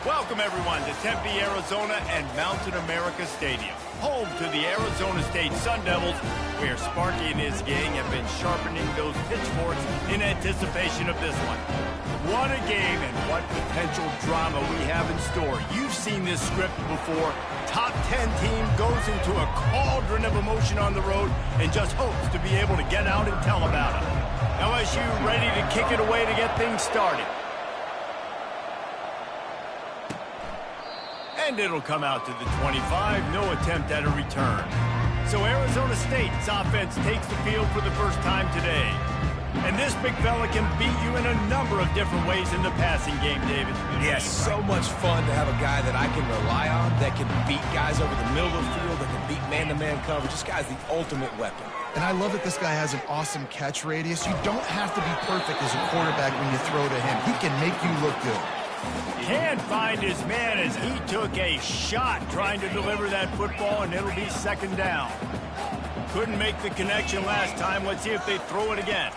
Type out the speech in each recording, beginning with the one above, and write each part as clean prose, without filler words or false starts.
Welcome, everyone, to Tempe, Arizona and Mountain America Stadium, home to the Arizona State Sun Devils, where Sparky and his gang have been sharpening those pitchforks in anticipation of this one. What a game and what potential drama we have in store. You've seen this script before. Top 10 team goes into a cauldron of emotion on the road and just hopes to be able to get out and tell about it. LSU ready to kick it away to get things started. And it'll come out to the 25, no attempt at a return. So Arizona State's offense takes the field for the first time today. And this big fella can beat you in a number of different ways in the passing game, David. Yes, so much fun to have a guy that I can rely on, that can beat guys over the middle of the field, that can beat man-to-man coverage. This guy's the ultimate weapon. And I love that this guy has an awesome catch radius. You don't have to be perfect as a quarterback when you throw to him. He can make you look good. Can't find his man as he took a shot trying to deliver that football, and it'll be second down. Couldn't make the connection last time. Let's see if they throw it again.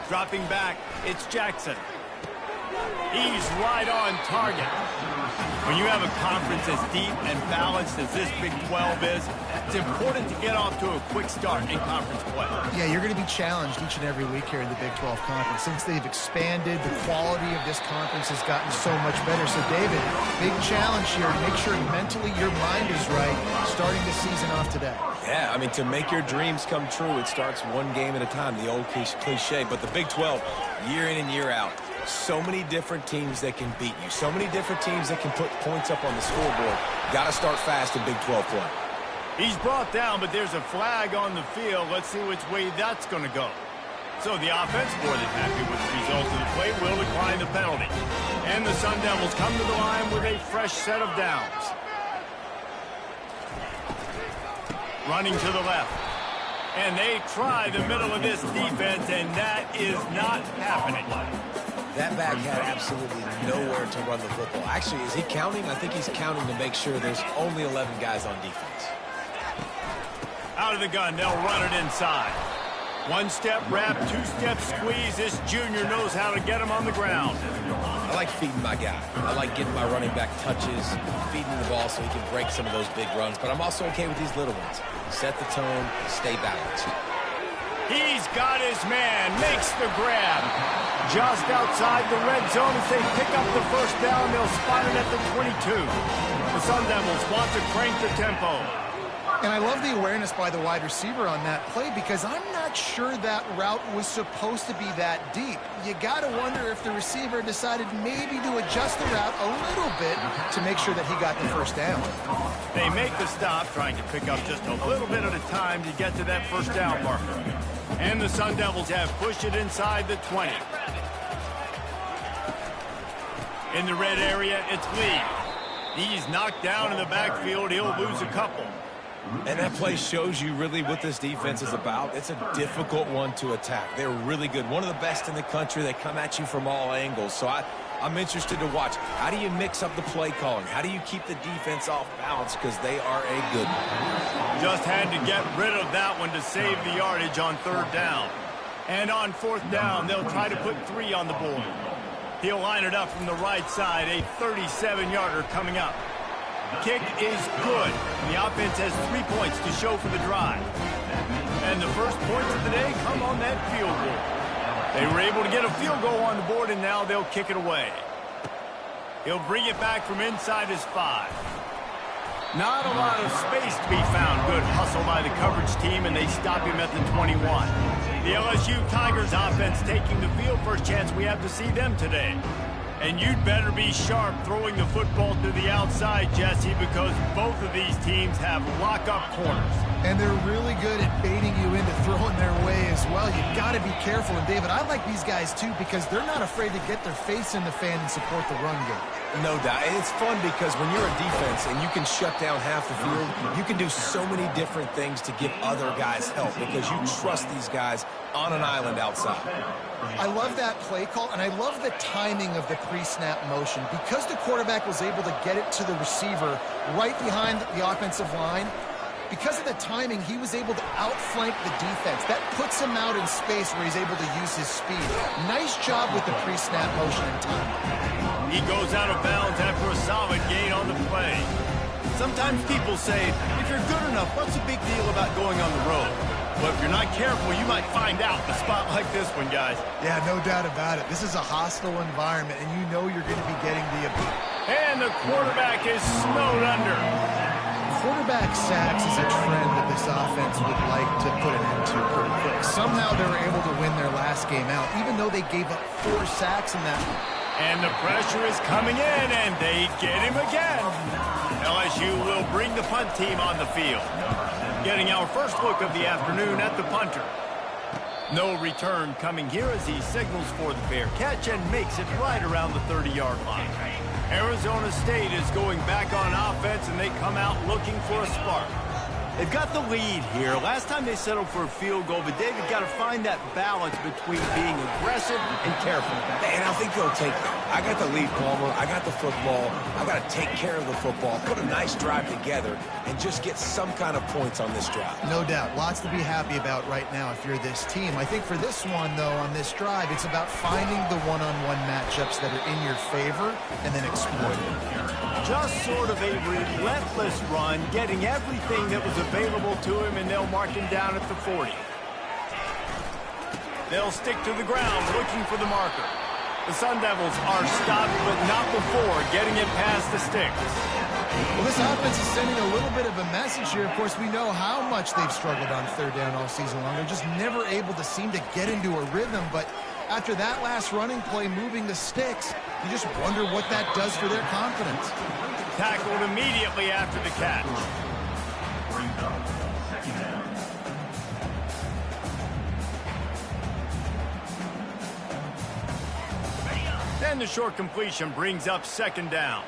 Dropping back, it's Jackson. He's right on target. When you have a conference as deep and balanced as this Big 12 is, it's important to get off to a quick start in conference play. Yeah, you're going to be challenged each and every week here in the Big 12 Conference. Since they've expanded, the quality of this conference has gotten so much better. So, David, big challenge here to make sure mentally your mind is right starting the season off today. Yeah, I mean, to make your dreams come true, it starts one game at a time, the old cliche. But the Big 12, year in and year out, so many different teams that can beat you, so many different teams that can put points up on the scoreboard. Got to start fast in Big 12 play. He's brought down, but there's a flag on the field. Let's see which way that's going to go. So the offense, more than happy with the results of the play, will decline the penalty. And the Sun Devils come to the line with a fresh set of downs. Running to the left. And they try the middle of this defense, and that is not happening. That back had absolutely nowhere to run the football. Actually, is he counting? I think he's counting to make sure there's only 11 guys on defense. Out of the gun, they'll run it inside. One-step wrap, two-step squeeze. This junior knows how to get him on the ground. I like feeding my guy. I like getting my running back touches, feeding the ball so he can break some of those big runs. But I'm also okay with these little ones. Set the tone, stay balanced. He's got his man, makes the grab. Just outside the red zone as they pick up the first down. They'll spot it at the 22. The Sun Devils want to crank the tempo. And I love the awareness by the wide receiver on that play because I'm not sure that route was supposed to be that deep. You got to wonder if the receiver decided maybe to adjust the route a little bit to make sure that he got the first down. They make the stop, trying to pick up just a little bit at a time to get to that first down marker. And the Sun Devils have pushed it inside the 20. In the red area, it's Lee. He's knocked down in the backfield. He'll lose a couple. And that play shows you really what this defense is about. It's a difficult one to attack. They're really good. One of the best in the country. They come at you from all angles. So I'm interested to watch. How do you mix up the play calling? How do you keep the defense off balance? Because they are a good one. Just had to get rid of that one to save the yardage on third down. And on fourth down, they'll try to put 3 on the board. He'll line it up from the right side. A 37-yarder coming up. Kick is good. The offense has 3 points to show for the drive. And the first points of the day come on that field goal. They were able to get a field goal on the board, and now they'll kick it away. He'll bring it back from inside his 5. Not a lot of space to be found. Good hustle by the coverage team, and they stop him at the 21. The LSU Tigers offense taking the field. First chance we have to see them today. And you'd better be sharp throwing the football to the outside, Jesse, because both of these teams have lock-up corners. And they're really good at baiting you into throwing their way as well. You got to be careful. And, David, I like these guys, too, because they're not afraid to get their face in the fan and support the run game. No doubt. And it's fun because when you're a defense and you can shut down half the field, you can do so many different things to give other guys help because you trust these guys on an island outside. I love that play call, and I love the timing of the pre-snap motion. Because the quarterback was able to get it to the receiver right behind the offensive line, because of the timing, he was able to outflank the defense. That puts him out in space where he's able to use his speed. Nice job with the pre-snap motion and timing. He goes out of bounds after a solid gain on the play. Sometimes people say, if you're good enough, what's the big deal about going on the road? But if you're not careful, you might find out in a spot like this one, guys. Yeah, no doubt about it. This is a hostile environment, and you know you're going to be getting the abuse. And the quarterback is snowed under. Quarterback sacks is a trend that this offense would like to put an end to pretty quick. Somehow they were able to win their last game out, even though they gave up 4 sacks in that one. And the pressure is coming in, and they get him again. LSU will bring the punt team on the field. Getting our first look of the afternoon at the punter. No return coming here as he signals for the fair catch and makes it right around the 30-yard line. Arizona State is going back on offense, and they come out looking for a spark. They've got the lead here. Last time they settled for a field goal, but David got to find that balance between being aggressive and careful. And I think they'll take that. I got the lead, Palmer. I got the football. I got to take care of the football, put a nice drive together, and just get some kind of points on this drive. No doubt. Lots to be happy about right now if you're this team. I think for this one, though, on this drive, it's about finding the one-on-one matchups that are in your favor and then exploiting them. Just sort of a relentless run, getting everything that was available to him, and they'll mark him down at the 40. They'll stick to the ground looking for the marker. The Sun Devils are stopped, but not before getting it past the sticks. Well, this offense is sending a little bit of a message here. Of course, we know how much they've struggled on third down all season long. They're just never able to seem to get into a rhythm, but after that last running play moving the sticks, you just wonder what that does for their confidence. Tackled immediately after the catch. Then the short completion brings up second down.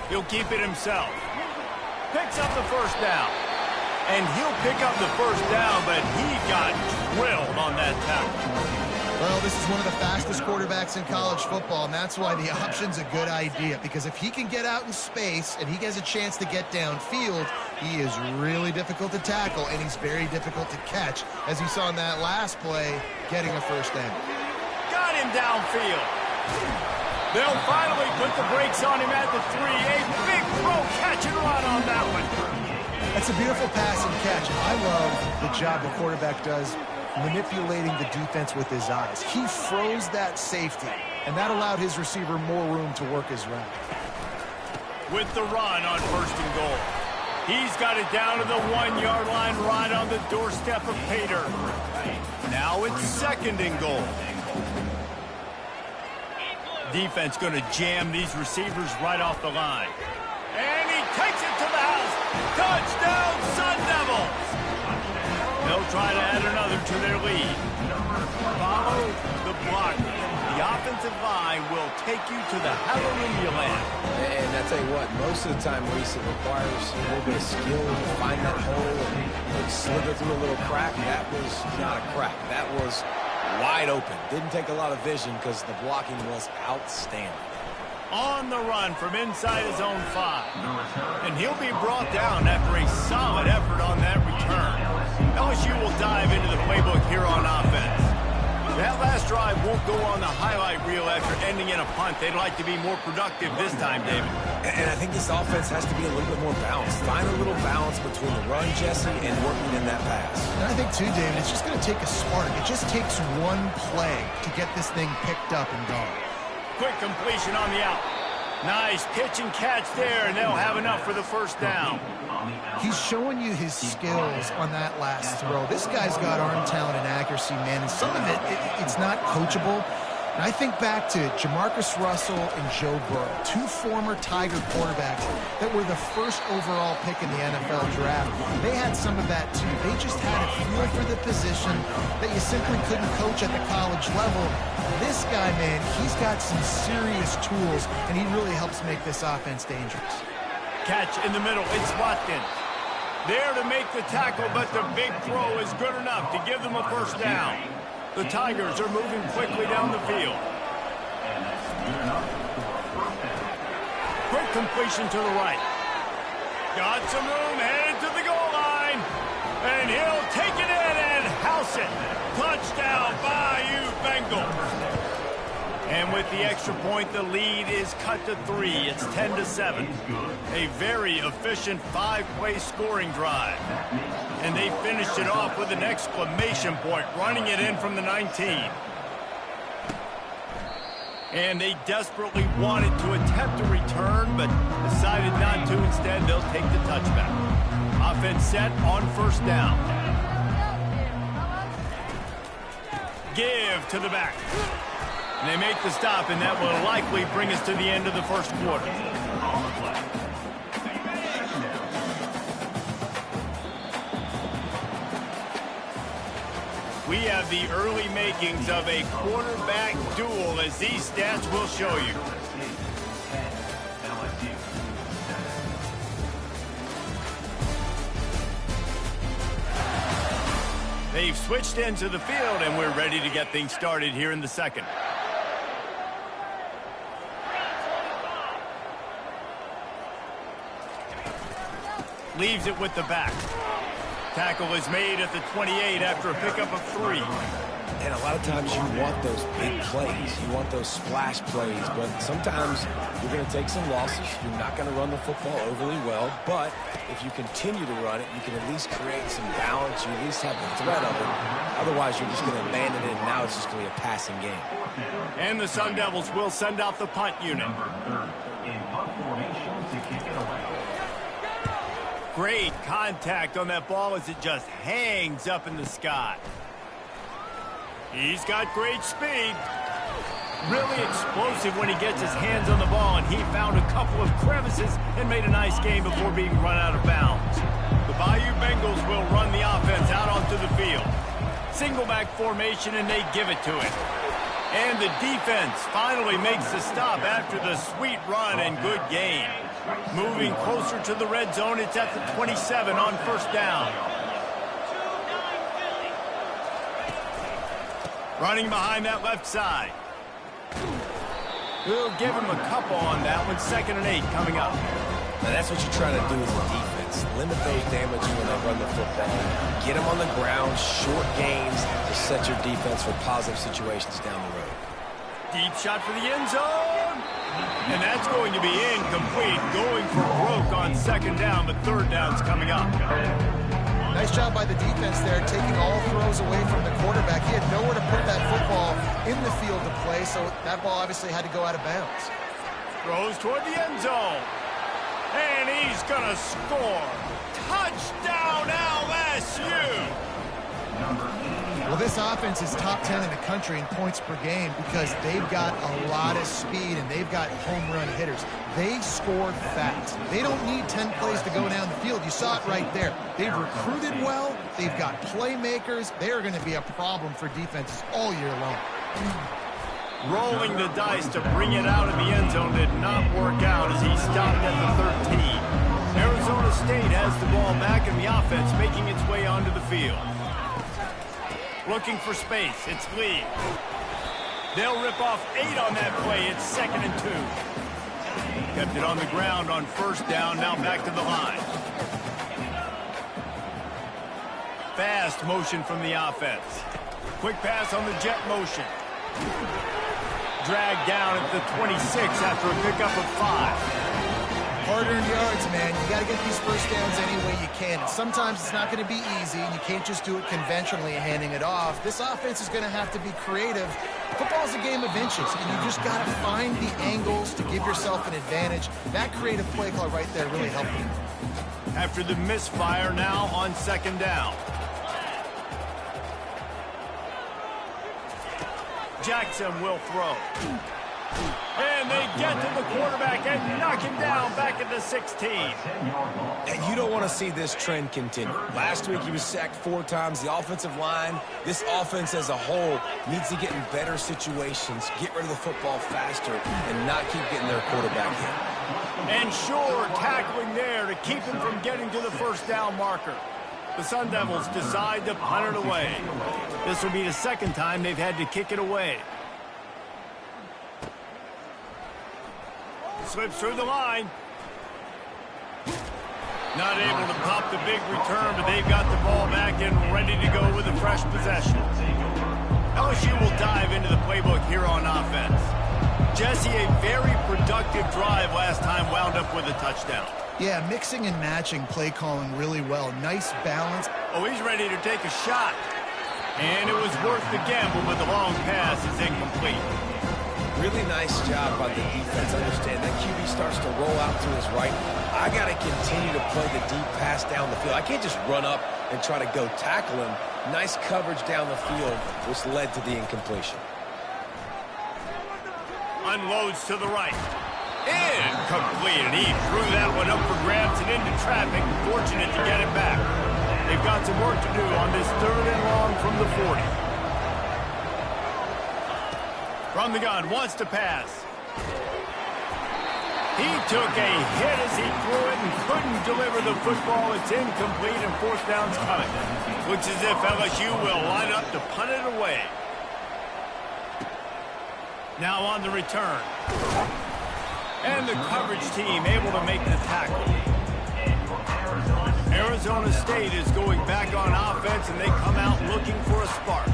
He'll keep it himself. Picks up the first down. And he'll pick up the first down, but he got drilled on that tackle. Well, this is one of the fastest quarterbacks in college football, and that's why the option's a good idea. Because if he can get out in space and he has a chance to get downfield, he is really difficult to tackle, and he's very difficult to catch, as you saw in that last play, getting a first down. Got him downfield. They'll finally put the brakes on him at the 3. A big throw, catch and run on that one. That's a beautiful pass and catch. I love the job the quarterback does manipulating the defense with his eyes. He froze that safety, and that allowed his receiver more room to work his route. With the run on first and goal. He's got it down to the 1-yard line right on the doorstep of Pater. Now it's second and goal. Defense going to jam these receivers right off the line. And he takes it to the house. Touchdown, Sun Devils! They'll try to add another to their lead. Follow the block. The offensive line will take you to the hallelujah land. And I tell you what, most of the time, Reese, it requires a little bit of skill to find that hole and slither through a little crack. That was not a crack. That was wide open. Didn't take a lot of vision because the blocking was outstanding. On the run from inside his own 5. And he'll be brought down after a solid effort on that return. LSU will dive into the playbook here on offense. That last drive won't go on the highlight reel after ending in a punt. They'd like to be more productive this time, David. And I think this offense has to be a little bit more balanced. Find a little balance between the run, Jesse, and working in that pass. And I think, too, David, it's just going to take a spark. It just takes one play to get this thing picked up and going. Quick completion on the out. Nice pitch and catch there, and they'll have enough for the first down. He's showing you his skills on that last throw. This guy's got arm talent and accuracy, man, and some of it's not coachable. And I think back to Jamarcus Russell and Joe Burrow, 2 former Tiger quarterbacks that were the first overall pick in the NFL draft. They had some of that, too. They just had a feel for the position that you simply couldn't coach at the college level. This guy, man, he's got some serious tools, and he really helps make this offense dangerous. Catch in the middle. It's Watkins. There to make the tackle, but the big throw is good enough to give them a first down. The Tigers are moving quickly down the field. Quick completion to the right. Got some room, headed to the goal line. And he'll take it in and house it. Touchdown, Bayou Bengals. And with the extra point, the lead is cut to 3. It's 10-7. A very efficient 5-play scoring drive. And they finished it off with an exclamation point, running it in from the 19. And they desperately wanted to attempt a return, but decided not to. Instead, they'll take the touchback. Offense set on first down. Give to the back. And they make the stop, and that will likely bring us to the end of the first quarter. We have the early makings of a quarterback duel, as these stats will show you. They've switched into the field, and we're ready to get things started here in the second. Leaves it with the back. Tackle is made at the 28 after a pickup of 3. And a lot of times you want those big plays. You want those splash plays. But sometimes you're going to take some losses. You're not going to run the football overly well. But if you continue to run it, you can at least create some balance. You at least have the threat of it. Otherwise, you're just going to abandon it, and now it's just going to be a passing game. And the Sun Devils will send out the punt unit. Great contact on that ball as it just hangs up in the sky. He's got great speed. Really explosive when he gets his hands on the ball, and he found a couple of crevices and made a nice game before being run out of bounds. The Bayou Bengals will run the offense out onto the field. Single back formation, and they give it to it. And the defense finally makes the stop after the sweet run and good game. Moving closer to the red zone, it's at the 27 on first down. Running behind that left side. We'll give him a couple on that one. 2nd and 8 coming up. Now that's what you're trying to do as a defense. Limit those damages when they run the football. Get them on the ground, short gains to set your defense for positive situations down the road. Deep shot for the end zone. And that's going to be incomplete. Going for broke on 2nd down, but 3rd down's coming up. Nice job by the defense there, taking all throws away from the quarterback. He had nowhere to put that football in the field to play, so that ball obviously had to go out of bounds. Throws toward the end zone. And he's going to score. Touchdown, LSU! Well, this offense is top 10 in the country in points per game because they've got a lot of speed and they've got home run hitters. They score fast. They don't need 10 plays to go down the field. You saw it right there. They've recruited well. They've got playmakers. They are going to be a problem for defenses all year long. Rolling the dice to bring it out of the end zone did not work out as he stopped at the 13. Arizona State has the ball back and the offense making its way onto the field. Looking for space. It's Lee. They'll rip off 8 on that play. It's 2nd and 2. Kept it on the ground on first down. Now back to the line. Fast motion from the offense. Quick pass on the jet motion. Dragged down at the 26 after a pickup of 5. Hard-earned yards, man. You got to get these first downs any way you can. And sometimes it's not going to be easy, and you can't just do it conventionally handing it off. This offense is going to have to be creative. Football's a game of inches, and you just got to find the angles to give yourself an advantage. That creative play call right there really helped you. After the misfire, now on 2nd down. Jackson will throw. And they get to the quarterback and knock him down back at the 16. And you don't want to see this trend continue. Last week he was sacked 4 times. The offensive line, this offense as a whole, needs to get in better situations, get rid of the football faster, and not keep getting their quarterback hit. And sure, tackling there to keep him from getting to the first down marker. The Sun Devils decide to punt it away. This will be the 2nd time they've had to kick it away. Slips through the line. Not able to pop the big return, but they've got the ball back and ready to go with a fresh possession. LSU will dive into the playbook here on offense. Jesse, a very productive drive last time wound up with a touchdown. Yeah, mixing and matching play calling really well. Nice balance. Oh, he's ready to take a shot. And it was worth the gamble, but the long pass is incomplete. Really nice job by the defense. Understand that QB starts to roll out to his right. I got to continue to play the deep pass down the field. I can't just run up and try to go tackle him. Nice coverage down the field, which led to the incompletion. Unloads to the right. Incomplete, and he threw that one up for grabs and into traffic. Fortunate to get it back. They've got some work to do on this 3rd and long from the 40. From the gun, wants to pass. He took a hit as he threw it and couldn't deliver the football. It's incomplete and 4th down's coming. Looks as if LSU will line up to punt it away. Now on the return. And the coverage team able to make the tackle. Arizona State is going back on offense, and they come out looking for a spark.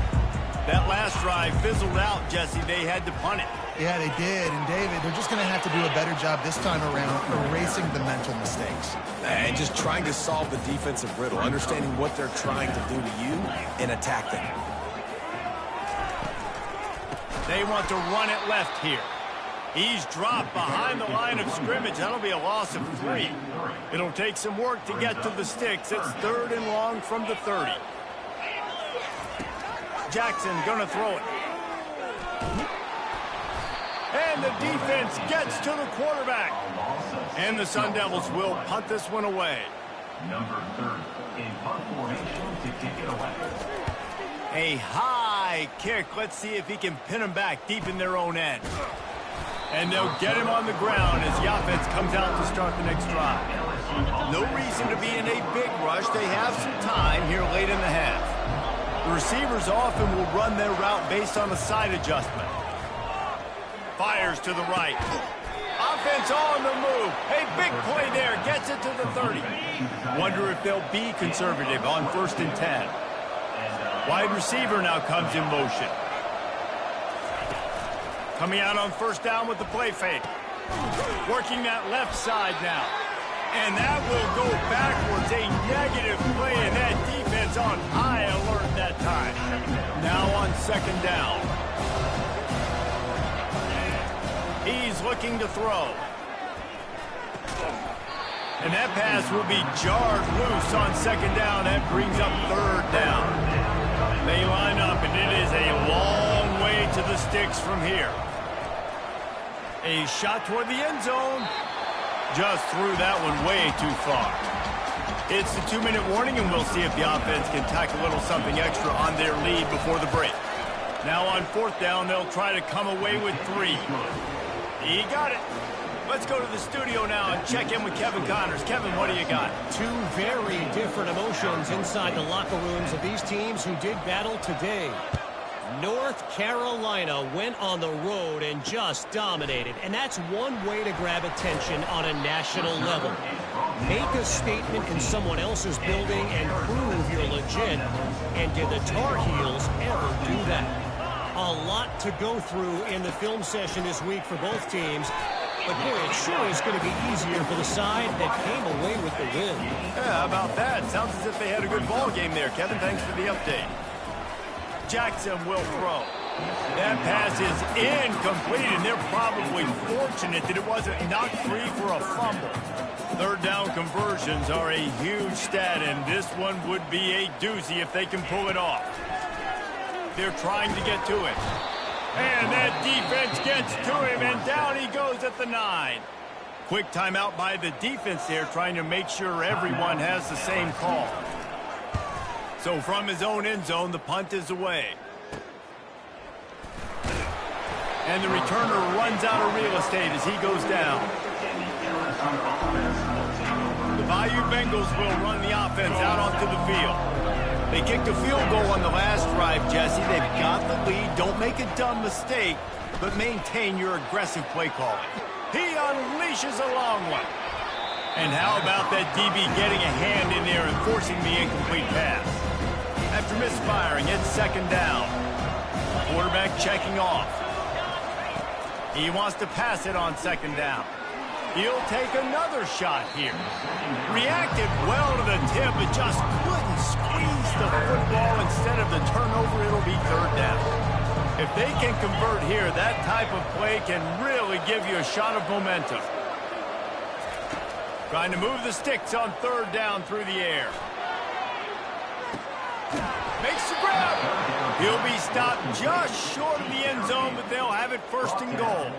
That last drive fizzled out, Jesse. They had to punt it. Yeah, they did. And, David, they're just going to have to do a better job this time around erasing the mental mistakes. And just trying to solve the defensive riddle, understanding what they're trying to do to you and attack them. They want to run it left here. He's dropped behind the line of scrimmage. That'll be a loss of 3. It'll take some work to get to the sticks. It's 3rd and long from the 30. Jackson gonna throw it. And the defense gets to the quarterback. And the Sun Devils will punt this one away. Number 30 in punt formation to kick it away. A high kick. Let's see if he can pin them back deep in their own end. And they'll get him on the ground as the offense comes out to start the next drive. No reason to be in a big rush. They have some time here late in the half. The receivers often will run their route based on a side adjustment. Fires to the right. Offense on the move. A big play there. Gets it to the 30. Wonder if they'll be conservative on 1st and 10. Wide receiver now comes in motion. Coming out on 1st down with the play fake. Working that left side now. And that will go backwards. A negative play, and that defense on high alert that time. Now on 2nd down. He's looking to throw. And that pass will be jarred loose on 2nd down. That brings up 3rd down. They line up, and it is a long way to the sticks from here. A shot toward the end zone. Just threw that one way too far. It's the 2-minute warning, and we'll see if the offense can tack a little something extra on their lead before the break. Now on 4th down, they'll try to come away with 3. He got it. Let's go to the studio now and check in with Kevin Connors. Kevin, what do you got? 2 very different emotions inside the locker rooms of these teams who did battle today. North Carolina went on the road and just dominated, and that's one way to grab attention on a national level. Make a statement in someone else's building and prove you're legit, and did the Tar Heels ever do that? A lot to go through in the film session this week for both teams, but boy, it sure is going to be easier for the side that came away with the win. Yeah, how about that? Sounds as if they had a good ball game there, Kevin. Thanks for the update. Jackson will throw. That pass is incomplete, and they're probably fortunate that it wasn't knocked free for a fumble. 3rd down conversions are a huge stat, and this one would be a doozy if they can pull it off. They're trying to get to it. And that defense gets to him, and down he goes at the 9. Quick timeout by the defense there, trying to make sure everyone has the same call. So from his own end zone, the punt is away. And the returner runs out of real estate as he goes down. The Bayou Bengals will run the offense out onto the field. They kicked a field goal on the last drive, Jesse. They've got the lead. Don't make a dumb mistake, but maintain your aggressive play calling. He unleashes a long one. And how about that DB getting a hand in there and forcing the incomplete pass? After misfiring, it's 2nd down. Quarterback checking off. He wants to pass it on second down. He'll take another shot here. Reacted well to the tip, but just couldn't squeeze the football. Instead of the turnover, it'll be third down. If they can convert here, that type of play can really give you a shot of momentum. Trying to move the sticks on third down through the air. Makes the grab. He'll be stopped just short of the end zone, but they'll have it first and goal.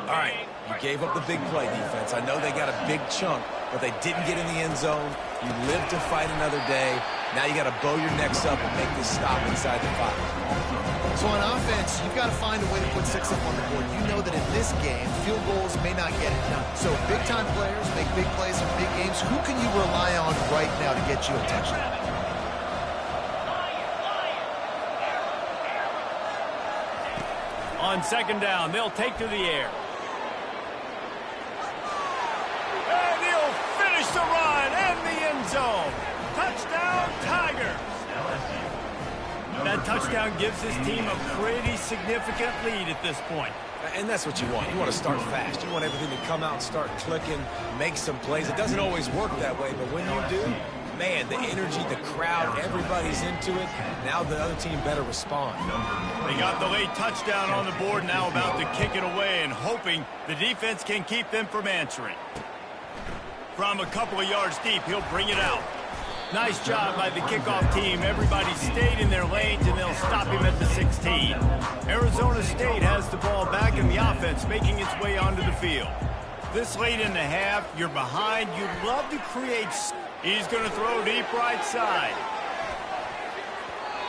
All right, you gave up the big play, defense. I know they got a big chunk, but they didn't get in the end zone. You live to fight another day. Now you got to bow your necks up and make this stop inside the 5. So on offense, you've got to find a way to put 6 up on the board. You know that in this game, field goals may not get it done. So big-time players make big plays in big games. Who can you rely on right now to get you a touchdown? On second down, they'll take to the air. And he'll finish the run and the end zone. Touchdown, Tigers. That touchdown gives his team a pretty significant lead at this point. And that's what you want. You want to start fast. You want everything to come out and start clicking, make some plays. It doesn't always work that way, but when you do, man, the energy, the crowd, everybody's into it. Now the other team better respond. They got the late touchdown on the board, now about to kick it away and hoping the defense can keep them from answering. From a couple of yards deep, he'll bring it out. Nice job by the kickoff team. Everybody stayed in their lanes, and they'll stop him at the 16. Arizona State has the ball back in the offense, making its way onto the field. This late in the half, you're behind. You'd love to create. He's going to throw deep right side.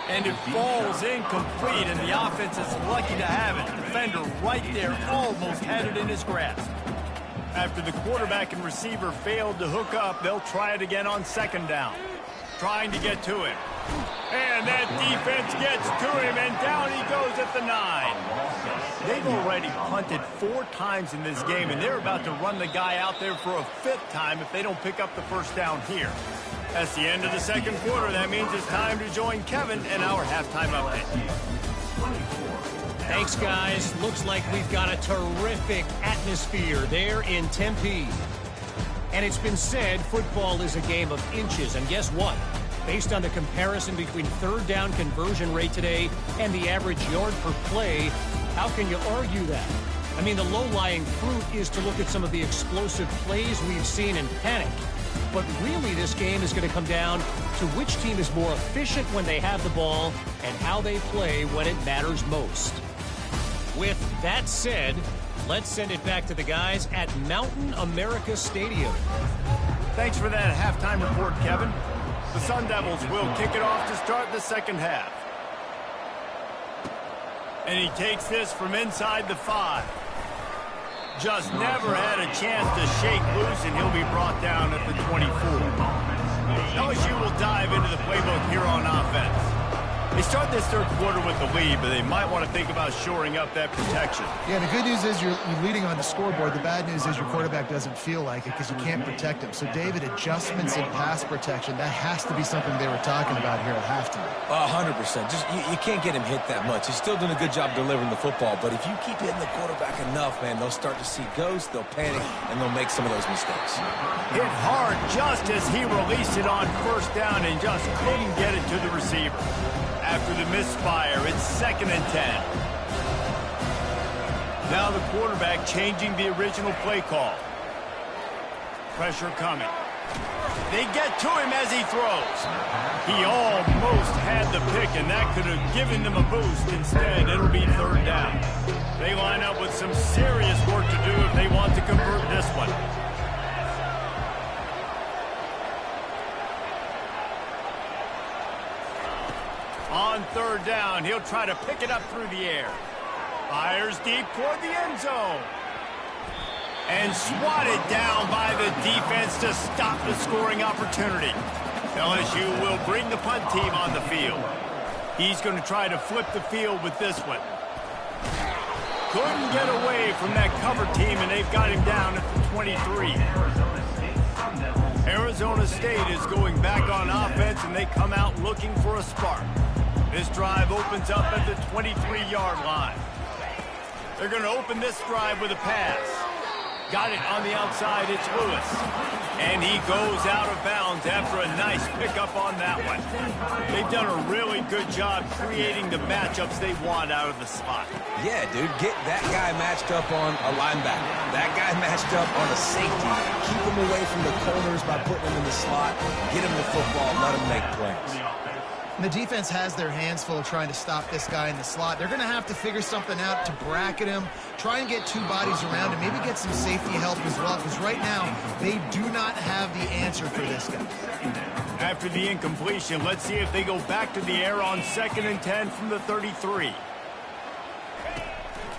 And it falls incomplete, and the offense is lucky to have it. Defender right there almost had it in his grasp. After the quarterback and receiver failed to hook up, they'll try it again on second down. Trying to get to him. And that defense gets to him, and down he goes at the 9. They've already punted 4 times in this game, and they're about to run the guy out there for a 5th time if they don't pick up the first down here. That's the end of the second quarter. That means it's time to join Kevin and our halftime update. Thanks, guys. Looks like we've got a terrific atmosphere there in Tempe. And it's been said football is a game of inches. And guess what? Based on the comparison between third down conversion rate today and the average yard per play, how can you argue that? I mean, the low-lying fruit is to look at some of the explosive plays we've seen and panic. But really, this game is going to come down to which team is more efficient when they have the ball and how they play when it matters most. With that said, let's send it back to the guys at Mountain America Stadium. Thanks for that halftime report, Kevin. The Sun Devils will kick it off to start the second half. And he takes this from inside the 5. Just never had a chance to shake loose, and he'll be brought down at the 24. LSU will dive into the playbook here on offense. They start this third quarter with the lead, but they might want to think about shoring up that protection. Yeah, the good news is you're leading on the scoreboard. The bad news is your quarterback doesn't feel like it because you can't protect him. So, David, adjustments in pass protection, that has to be something they were talking about here at halftime. 100%. Just you can't get him hit that much. He's still doing a good job delivering the football, but if you keep hitting the quarterback enough, man, they'll start to see ghosts, they'll panic, and they'll make some of those mistakes. Hit hard just as he released it on first down and just couldn't get it to the receiver. After the misfire, it's 2nd and 10. Now the quarterback changing the original play call. Pressure coming. They get to him as he throws. He almost had the pick, and that could have given them a boost. Instead, it'll be third down. They line up with some serious work to do if they want to convert this one. On third down, he'll try to pick it up through the air. Fires deep toward the end zone. And swatted down by the defense to stop the scoring opportunity. LSU will bring the punt team on the field. He's going to try to flip the field with this one. Couldn't get away from that cover team, and they've got him down at the 23. Arizona State is going back on offense, and they come out looking for a spark. This drive opens up at the 23-yard line. They're going to open this drive with a pass. Got it on the outside, it's Lewis. And he goes out of bounds after a nice pickup on that one. They've done a really good job creating the matchups they want out of the slot. Yeah, dude, get that guy matched up on a linebacker. That guy matched up on a safety. Keep him away from the corners by putting him in the slot. Get him the football, let him make plays. And the defense has their hands full trying to stop this guy in the slot. They're going to have to figure something out to bracket him, try and get two bodies around him, maybe get some safety help as well, because right now they do not have the answer for this guy. After the incompletion, let's see if they go back to the air on 2nd and 10 from the 33.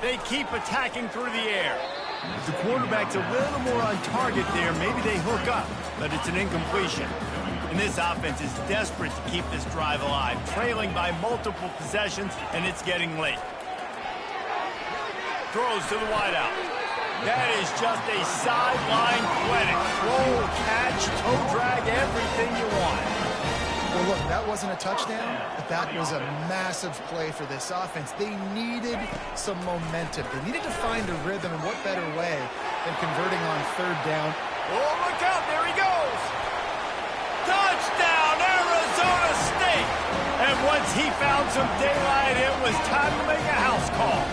They keep attacking through the air. The quarterback's a little more on target there. Maybe they hook up, but it's an incompletion. And this offense is desperate to keep this drive alive, trailing by multiple possessions, and it's getting late. Throws to the wideout. That is just a sideline clinic. Roll, catch, toe drag, everything you want. Well, look, that wasn't a touchdown, but that was a massive play for this offense. They needed some momentum. They needed to find a rhythm, and what better way than converting on 3rd down. Oh, look out, there he goes. Touchdown, Arizona State! And once he found some daylight, it was time to make a house call.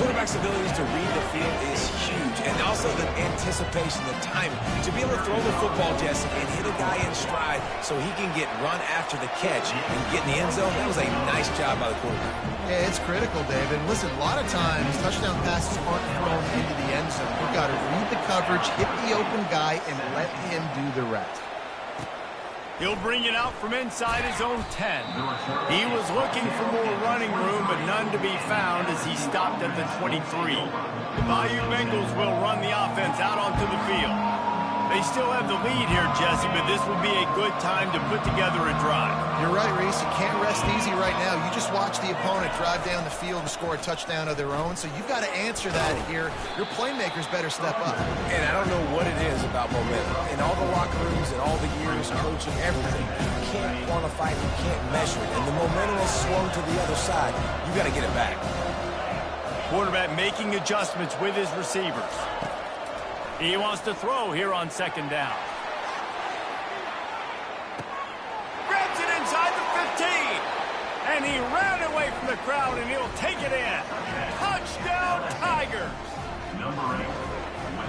Quarterback's abilities to read the field is huge, and also the anticipation, the timing. To be able to throw the football, Jesse, and hit a guy in stride so he can get run after the catch and get in the end zone, that was a nice job by the quarterback. Yeah, it's critical, David. Listen, a lot of times, touchdown passes aren't thrown into the end zone. You've got to read the coverage, hit the open guy, and let him do the rest. He'll bring it out from inside his own 10. He was looking for more running room, but none to be found as he stopped at the 23. The Bayou Bengals will run the offense out onto the field. They still have the lead here, Jesse, but this will be a good time to put together a drive. You're right, Reese. You can't rest easy right now. You just watch the opponent drive down the field and score a touchdown of their own, so you've got to answer that here. Your playmakers better step up. And I don't know what it is about momentum. In all the locker rooms and all the years coaching, everything, you can't quantify it, you can't measure it. And the momentum has swung to the other side. You got to get it back. Quarterback making adjustments with his receivers. He wants to throw here on 2nd down. Grabs it inside the 15. And he ran away from the crowd, and he'll take it in. Touchdown, Tigers.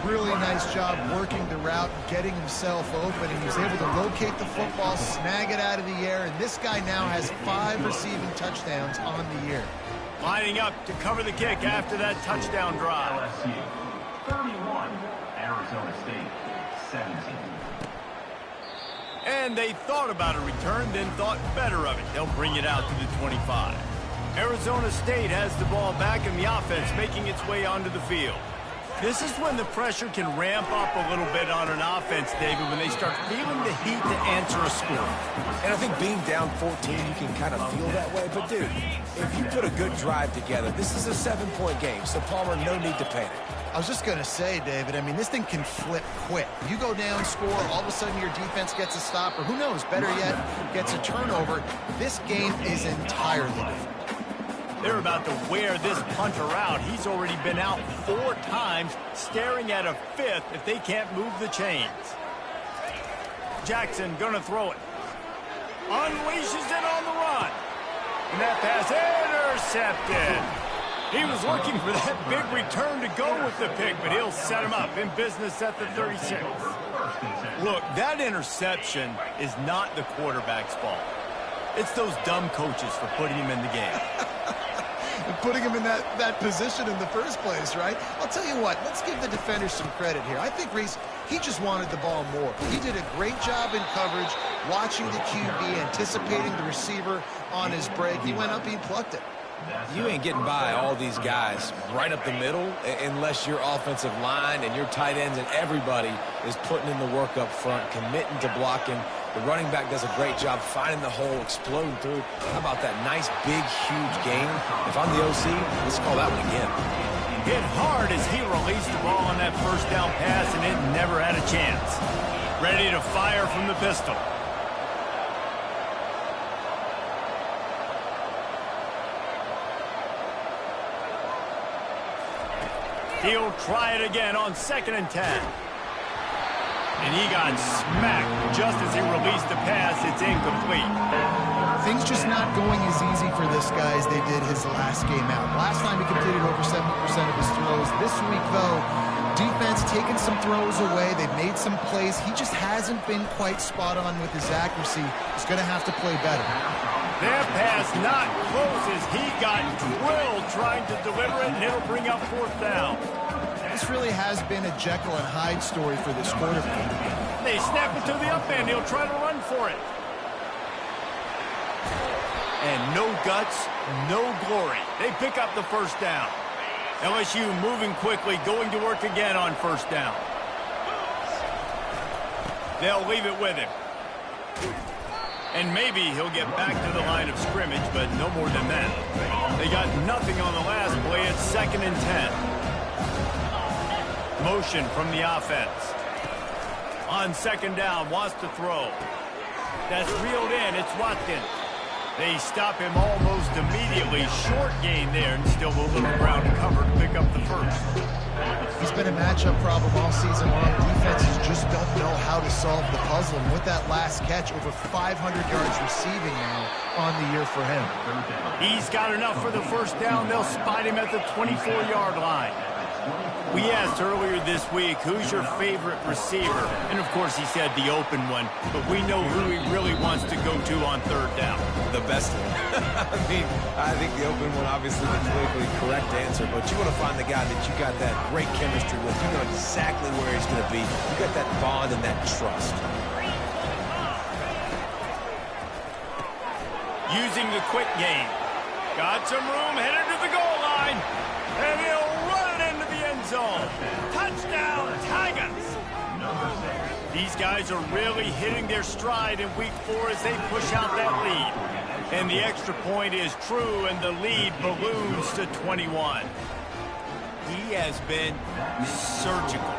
Really nice job working the route, getting himself open, and he was able to locate the football, snag it out of the air, and this guy now has 5 receiving touchdowns on the year. Lining up to cover the kick after that touchdown drive. LSU 31, Arizona State 17. And they thought about a return, then thought better of it. They'll bring it out to the 25. Arizona State has the ball back in the offense, making its way onto the field. This is when the pressure can ramp up a little bit on an offense, David, when they start feeling the heat to answer a score. And I think being down 14, you can kind of feel that way. But, dude, if you put a good drive together, this is a 7-point game, so, Palmer, no need to panic. I was just going to say, David, I mean, this thing can flip quick. You go down, score, all of a sudden your defense gets a stop, or who knows, better yet, gets a turnover. This game is entirely different. They're about to wear this punter out. He's already been out 4 times, staring at a 5th if they can't move the chains. Jackson gonna throw it. Unleashes it on the run. And that pass intercepted. He was looking for that big return to go with the pick, but he'll set him up in business at the 36. Look, that interception is not the quarterback's fault. It's those dumb coaches for putting him in the game. And putting him in that position in the first place, right? I'll tell you what, let's give the defender some credit here. I think, Reese, he just wanted the ball more. He did a great job in coverage, watching the QB, anticipating the receiver on his break. He went up, he plucked it. You ain't getting by all these guys right up the middle unless your offensive line and your tight ends and everybody is putting in the work up front, committing to blocking. The running back does a great job finding the hole, exploding through. How about that nice, big, huge game? If I'm the OC, let's call that one again. Hit hard as he released the ball on that first down pass, and it never had a chance. Ready to fire from the pistol. He'll try it again on 2nd and 10. And he got smacked just as he released the pass. It's incomplete. Things just not going as easy for this guy as they did his last game out. Last time he completed over 70% of his throws. This week, though, defense taking some throws away. They've made some plays. He just hasn't been quite spot on with his accuracy. He's going to have to play better. That pass not close as he got drilled trying to deliver it, and it'll bring up 4th down. This really has been a Jekyll and Hyde story for this quarterback. They snap it to the up end. He'll try to run for it. And no guts, no glory. They pick up the 1st down. LSU moving quickly, going to work again on 1st down. They'll leave it with him. And maybe he'll get back to the line of scrimmage, but no more than that. They got nothing on the last play. It's 2nd and 10. Motion from the offense. On 2nd down, wants to throw. That's reeled in. It's Watkins. They stop him almost immediately. Short gain there, and still a little ground covered to pick up the 1st. He's been a matchup problem all season long. Defenses just don't know how to solve the puzzle. And with that last catch, over 500 yards receiving now on the year for him. He's got enough for the 1st down. They'll spot him at the 24-yard line. We asked earlier this week, who's your favorite receiver? And, of course, he said the open one. But we know who he really wants to go to on 3rd down. The best one. I think the open one, obviously, the politically correct answer. But you want to find the guy that you got that great chemistry with. You know exactly where he's going to be. You got that bond and that trust. Using the quick game. Got some room, headed to the goal line. And he'll run it into the end zone. Touchdown, Tigers. These guys are really hitting their stride in week 4 as they push out that lead. And the extra point is true, and the lead balloons to 21. He has been surgical.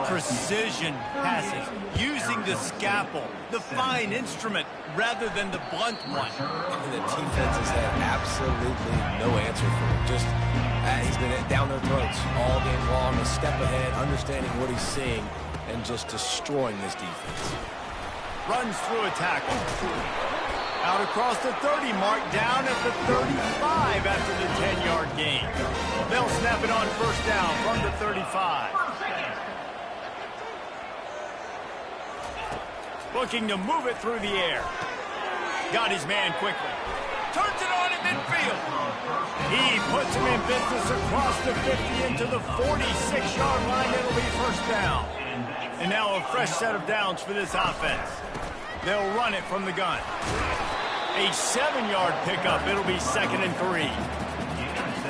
Precision passes, using the scalpel, the fine instrument, rather than the blunt one. And the defense has had absolutely no answer for him. Just, he's been down their throats all game long, a step ahead, understanding what he's seeing, and just destroying this defense. Runs through a tackle. Out across the 30 mark, down at the 35 after the 10-yard gain. They'll snap it on 1st down from the 35. Looking to move it through the air. Got his man quickly. Turns it on in midfield. He puts him in business across the 50 into the 46-yard line. It'll be 1st down. And now a fresh set of downs for this offense. They'll run it from the gun. A 7-yard pickup. It'll be 2nd and 3.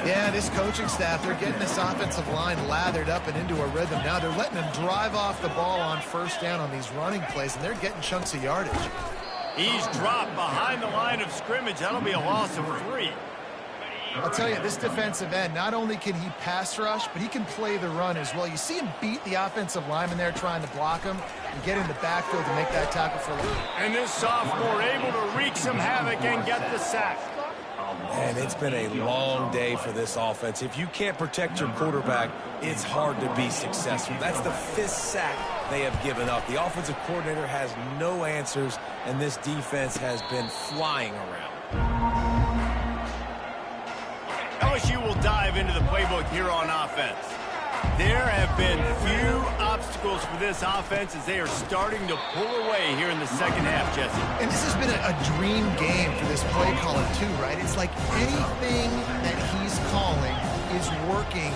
Yeah, this coaching staff, they're getting this offensive line lathered up and into a rhythm. Now they're letting them drive off the ball on 1st down on these running plays, and they're getting chunks of yardage. He's dropped behind the line of scrimmage. That'll be a loss of 3. I'll tell you, this defensive end, not only can he pass rush, but he can play the run as well. You see him beat the offensive lineman there trying to block him and get in the backfield to make that tackle for a lead. And this sophomore able to wreak some havoc and get the sack. And it's been a long day for this offense. If you can't protect your quarterback, it's hard to be successful. That's the 5th sack they have given up. The offensive coordinator has no answers, and this defense has been flying around. LSU will dive into the playbook here on offense. There have been few obstacles for this offense as they are starting to pull away here in the 2nd half, Jesse. And this has been a dream game for this play caller too, right? It's like anything that he's calling is working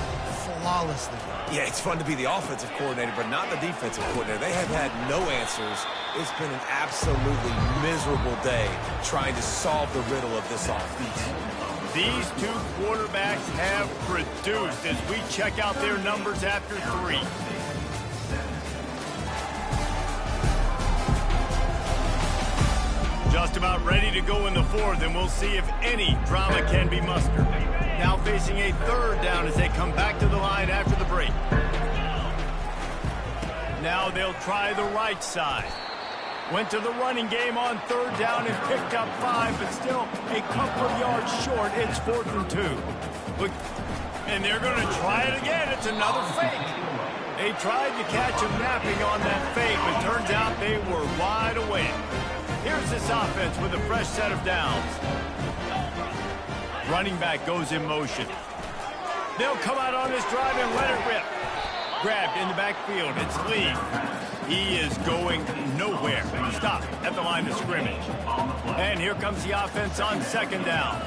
flawlessly. Yeah, it's fun to be the offensive coordinator, but not the defensive coordinator. They have had no answers. It's been an absolutely miserable day trying to solve the riddle of this offense. These 2 quarterbacks have produced as we check out their numbers after 3. Just about ready to go in the 4th, and we'll see if any drama can be mustered. Now facing a 3rd down as they come back to the line after the break. Now they'll try the right side. Went to the running game on 3rd down and picked up 5, but still a couple of yards short. It's 4th and 2. Look, And they're going to try it again. It's another fake. They tried to catch him napping on that fake, but turns out they were wide awake. Here's this offense with a fresh set of downs. Running back goes in motion. They'll come out on this drive and let it rip. Grabbed in the backfield. It's Lee. He is going nowhere. Stop at the line of scrimmage. And here comes the offense on second down.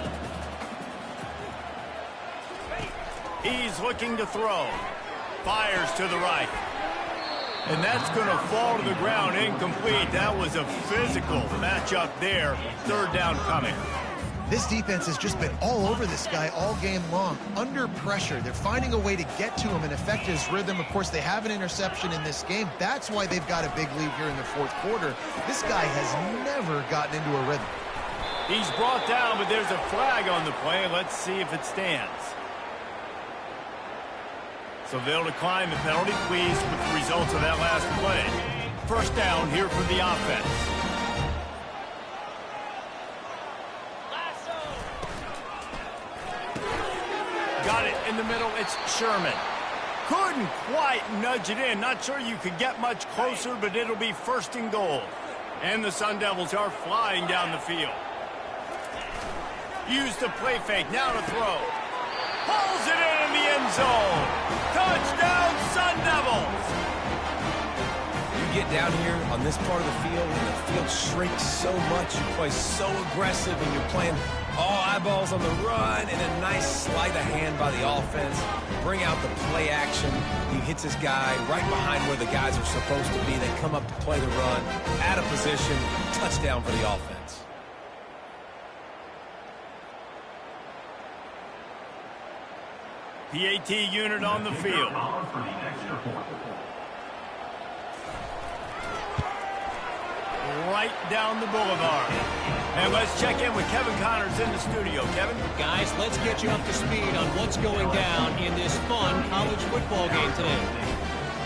He's looking to throw. Fires to the right. And that's going to fall to the ground incomplete. That was a physical matchup there. Third down coming. This defense has just been all over this guy all game long. Under pressure. They're finding a way to get to him and affect his rhythm. Of course, they have an interception in this game. That's why they've got a big lead here in the fourth quarter. This guy has never gotten into a rhythm. He's brought down, but there's a flag on the play. Let's see if it stands. So they'll decline the penalty. Pleased with the results of that last play. First down here for the offense. Got it in the middle. It's Sherman. Couldn't quite nudge it in. Not sure you could get much closer, but it'll be first and goal. And the Sun Devils are flying down the field. Use the play fake. Now to throw. Pulls it in the end zone. Touchdown, Sun Devils. You get down here on this part of the field, and the field shrinks so much. You play so aggressive, and you're playing all eyeballs on the run, and a nice sleight of hand by the offense. Bring out the play action. He hits his guy right behind where the guys are supposed to be. They come up to play the run, out of position, touchdown for the offense. PAT unit on the field. Right down the boulevard. And let's check in with Kevin Connors in the studio. Kevin? Guys, let's get you up to speed on what's going down in this fun college football game today.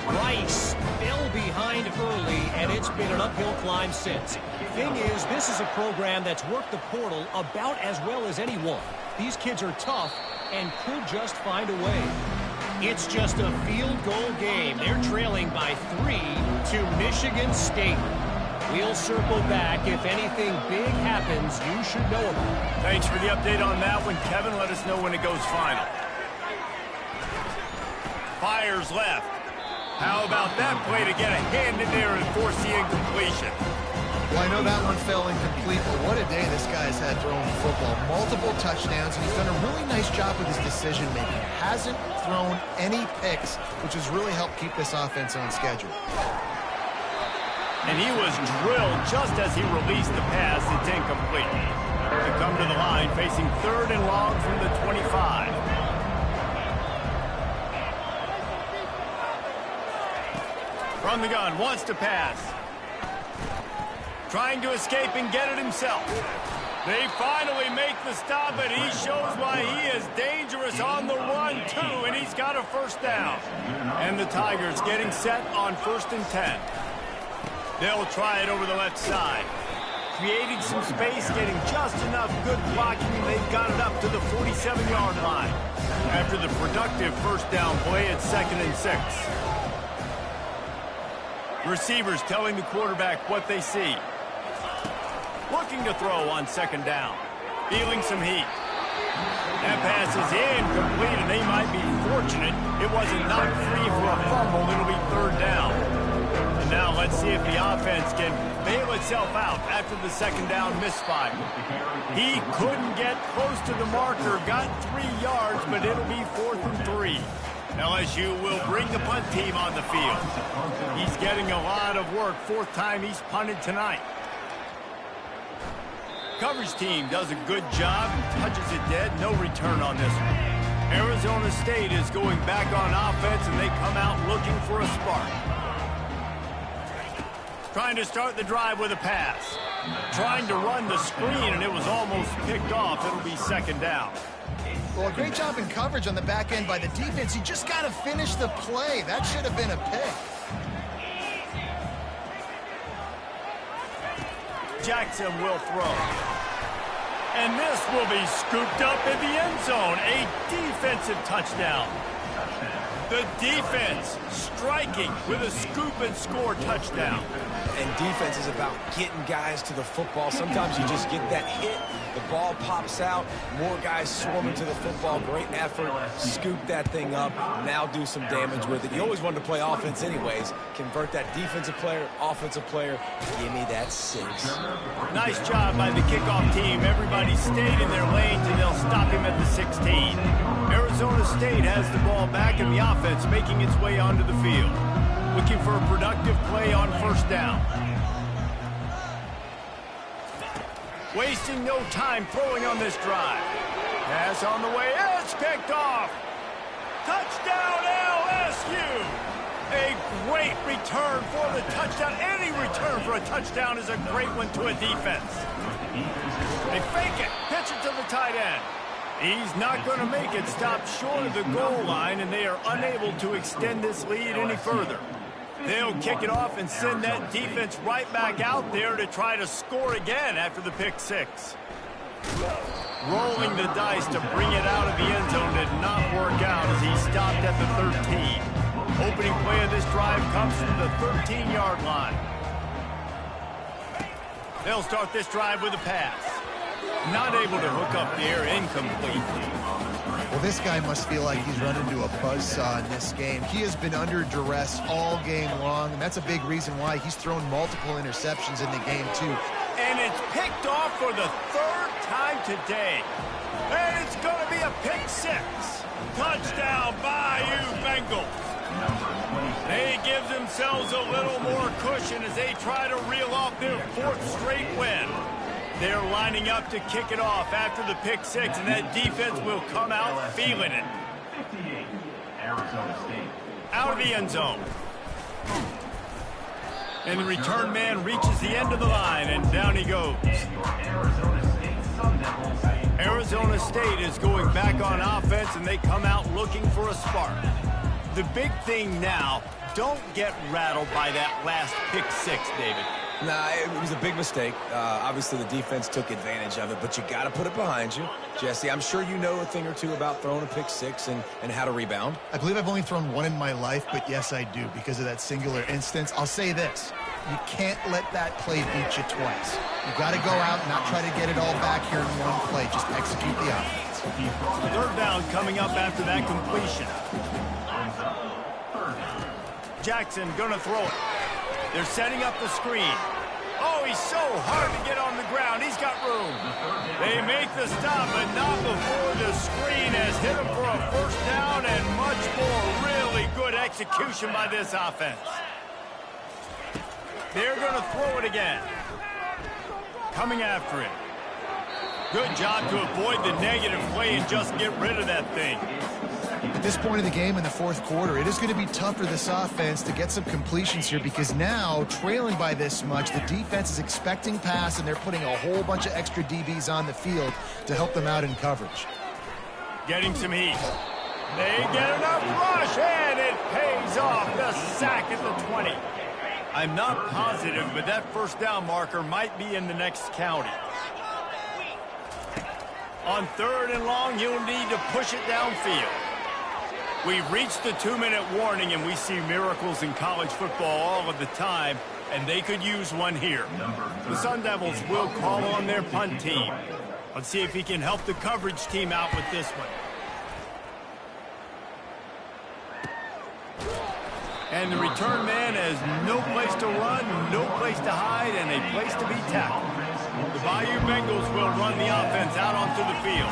Rice fell behind early, and it's been an uphill climb since. Thing is, this is a program that's worked the portal about as well as anyone. These kids are tough and could just find a way. It's just a field goal game. They're trailing by 3 to Michigan State. We'll circle back. If anything big happens, you should know about it. Thanks for the update on that one, Kevin. Let us know when it goes final. Fires left. How about that play to get a hand in there and force the incompletion? Well, I know that one fell incomplete, but what a day this guy's had throwing the football. Multiple touchdowns, and he's done a really nice job with his decision-making. Hasn't thrown any picks, which has really helped keep this offense on schedule. And he was drilled just as he released the pass. It's incomplete. To come to the line, facing third and long from the 25. From the gun, wants to pass. Trying to escape and get it himself. They finally make the stop, and he shows why he is dangerous on the run, too, and he's got a first down. And the Tigers getting set on 1st and 10. They'll try it over the left side. Creating some space, getting just enough good blocking, and they've got it up to the 47-yard line. After the productive first down play, it's 2nd and 6. Receivers telling the quarterback what they see. Looking to throw on 2nd down. Feeling some heat. That pass is incomplete, and they might be fortunate it wasn't knocked free for a fumble. It'll be 3rd down. And now let's see if the offense can bail itself out after the 2nd down misfire. He couldn't get close to the marker, got 3 yards, but it'll be 4th and 3. LSU will bring the punt team on the field. He's getting a lot of work. 4th time he's punted tonight. Coverage team does a good job and touches it dead. No return on this one. Arizona State is going back on offense, and they come out looking for a spark. Trying to start the drive with a pass. Trying to run the screen, and it was almost picked off. It'll be 2nd down. Well, a great job in coverage on the back end by the defense. You just got to finish the play. That should have been a pick. Jackson will throw. And this will be scooped up in the end zone. A defensive touchdown. The defense striking with a scoop and score touchdown. And defense is about getting guys to the football. Sometimes you just get that hit, the ball pops out, more guys swarming to the football. Great effort, scoop that thing up, now do some damage with it. You always wanted to play offense anyways. Convert that defensive player, offensive player. Give me that 6. Nice job by the kickoff team. Everybody stayed in their lanes, and they'll stop him at the 16. Arizona State has the ball back in the offense, making its way onto the field. Looking for a productive play on first down. Wasting no time throwing on this drive. Pass on the way. It's picked off. Touchdown LSU. A great return for the touchdown. Any return for a touchdown is a great one to a defense. They fake it. Pitch it to the tight end. He's not going to make it. Stop short of the goal line, and they are unable to extend this lead any further. They'll kick it off and send that defense right back out there to try to score again after the pick 6. Rolling the dice to bring it out of the end zone did not work out as he stopped at the 13. Opening play of this drive comes from the 13-yard line. They'll start this drive with a pass. Not able to hook up there, incomplete. Well, this guy must feel like he's run into a buzzsaw in this game. He has been under duress all game long, and that's a big reason why he's thrown multiple interceptions in the game, too. And it's picked off for the 3rd time today. And it's going to be a pick 6. Touchdown, Bayou Bengals. They give themselves a little more cushion as they try to reel off their 4th straight win. They're lining up to kick it off after the pick 6, and that defense will come out feeling it. 58, Arizona State. Out of the end zone. And the return man reaches the end of the line, and down he goes. Arizona State is going back on offense, and they come out looking for a spark. The big thing now, don't get rattled by that last pick 6, David. Nah, it was a big mistake. Obviously, the defense took advantage of it, but you got to put it behind you. Jesse, I'm sure you know a thing or two about throwing a pick 6 and how to rebound. I believe I've only thrown one in my life, but yes, I do because of that singular instance. I'll say this. You can't let that play beat you twice. You got to go out and not try to get it all back here in one play. Just execute the offense. 3rd down coming up after that completion. Jackson going to throw it. They're setting up the screen. Oh, he's so hard to get on the ground. He's got room. They make the stop, but not before the screen has hit him for a 1st down and much more. Really good execution by this offense. They're going to throw it again. Coming after it. Good job to avoid the negative play and just get rid of that thing. At this point of the game in the 4th quarter, it is going to be tough for this offense to get some completions here because now, trailing by this much, the defense is expecting pass, and they're putting a whole bunch of extra DBs on the field to help them out in coverage. Getting some heat. They get enough rush, and it pays off. The sack at the 20. I'm not positive, but that 1st down marker might be in the next county. On 3rd and long, you'll need to push it downfield. We've reached the 2-minute warning, and we see miracles in college football all of the time, and they could use one here. The Sun Devils will call on their punt team. Let's see if he can help the coverage team out with this one. And the return man has no place to run, no place to hide, and a place to be tackled. The Bayou Bengals will run the offense out onto the field.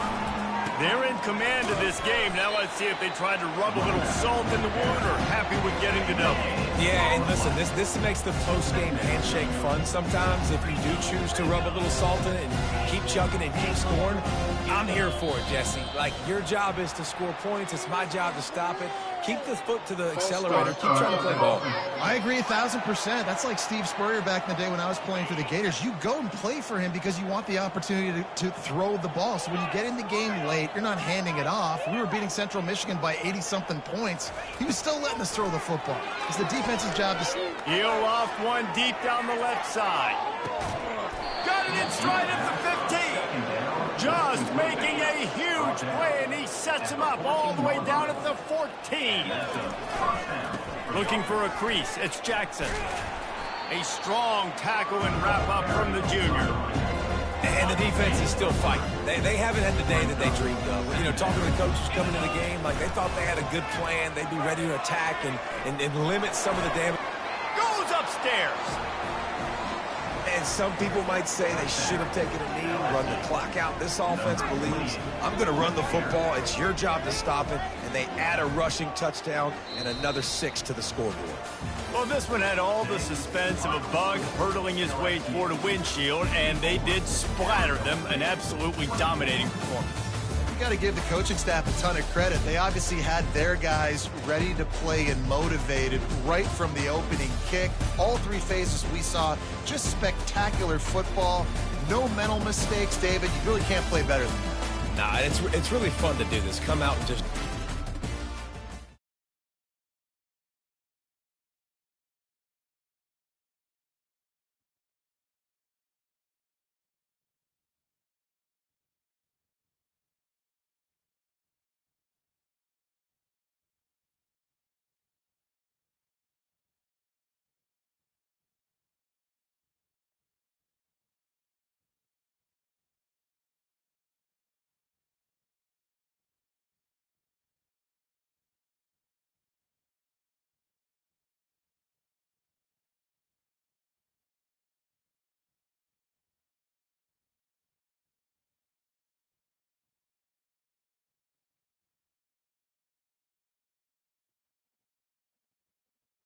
They're in command of this game. Now let's see if they try to rub a little salt in the wound or happy with getting the W. Yeah, and listen, this makes the post-game handshake fun sometimes. If you do choose to rub a little salt in it and keep chucking and keep scoring, I'm here for it, Jesse. Like, your job is to score points. It's my job to stop it. Keep the foot to the accelerator. Keep trying to play ball. I agree 1,000%. That's like Steve Spurrier back in the day when I was playing for the Gators. You go and play for him because you want the opportunity to throw the ball. So when you get in the game late, you're not handing it off. We were beating Central Michigan by 80-something points. He was still letting us throw the football. It's the defensive job to... He'll off one deep down the left side. Got it in stride at the 15. Just making a huge play, and he sets him up all the way down at the 14. Looking for a crease, it's Jackson. A strong tackle and wrap up from the junior. And the defense is still fighting. They haven't had the day that they dreamed of. You know, talking to the coaches coming into the game, like they thought they had a good plan. They'd be ready to attack and limit some of the damage. Goes upstairs. And some people might say they should have taken a knee, run the clock out. This offense believes, I'm going to run the football. It's your job to stop it. And they add a rushing touchdown and another 6 to the scoreboard. Well, this one had all the suspense of a bug hurtling his way toward a windshield, and they did splatter them. An absolutely dominating performance. You got to give the coaching staff a ton of credit. They obviously had their guys ready to play and motivated right from the opening kick. All 3 phases we saw just spectacular football. No mental mistakes, David. You really can't play better than that. Nah, it's really fun to do this. Come out and just